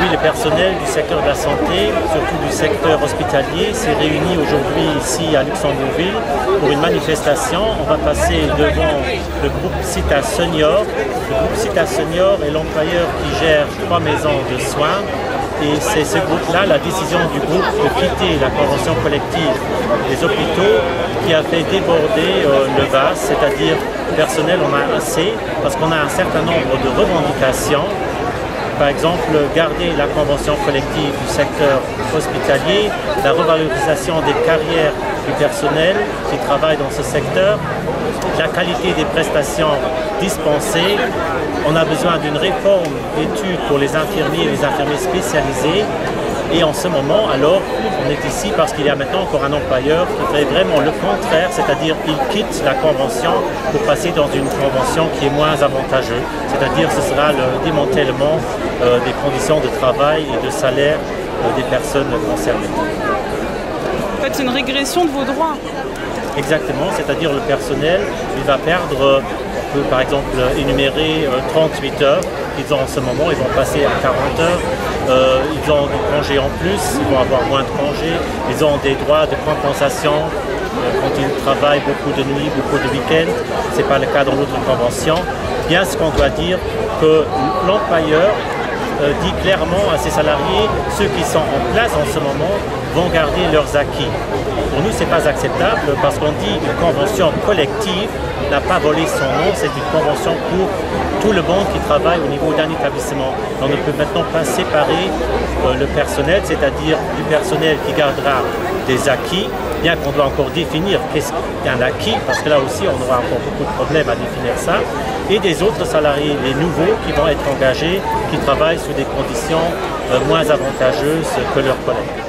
Aujourd'hui, le personnel du secteur de la santé, surtout du secteur hospitalier, s'est réuni aujourd'hui ici à Luxembourgville pour une manifestation. On va passer devant le groupe CITA Senior. Le groupe CITA Senior est l'employeur qui gère 3 maisons de soins. Et c'est ce groupe-là, la décision du groupe de quitter la convention collective des hôpitaux qui a fait déborder le vase, c'est-à-dire le personnel, on a assez, parce qu'on a un certain nombre de revendications. Par exemple, garder la convention collective du secteur hospitalier, la revalorisation des carrières du personnel qui travaille dans ce secteur, la qualité des prestations dispensées. On a besoin d'une réforme d'études pour les infirmiers et les infirmiers spécialisés. Et en ce moment, alors, on est ici parce qu'il y a maintenant encore un employeur qui fait vraiment le contraire, c'est-à-dire il quitte la convention pour passer dans une convention qui est moins avantageuse, c'est-à-dire ce sera le démantèlement des conditions de travail et de salaire des personnes concernées. En fait, c'est une régression de vos droits. Exactement, c'est-à-dire le personnel, il va perdre, on peut par exemple énumérer 38 heures qu'ils ont en ce moment, ils vont passer à 40 heures. Ils ont des congés en plus, ils vont avoir moins de congés, ils ont des droits de compensation quand ils travaillent beaucoup de nuits, beaucoup de week-ends. Ce n'est pas le cas dans l'autre convention. Bien ce qu'on doit dire, que l'employeur dit clairement à ses salariés, ceux qui sont en place en ce moment vont garder leurs acquis. Pour nous, ce n'est pas acceptable parce qu'on dit une convention collective n'a pas volé son nom, c'est une convention pour tout le monde qui travaille au niveau d'un établissement. On ne peut maintenant pas séparer le personnel, c'est-à-dire du personnel qui gardera des acquis, bien qu'on doit encore définir qu'est-ce qu'un acquis, parce que là aussi on aura encore beaucoup de problèmes à définir ça, et des autres salariés, les nouveaux qui vont être engagés, qui travaillent sous des conditions moins avantageuses que leurs collègues.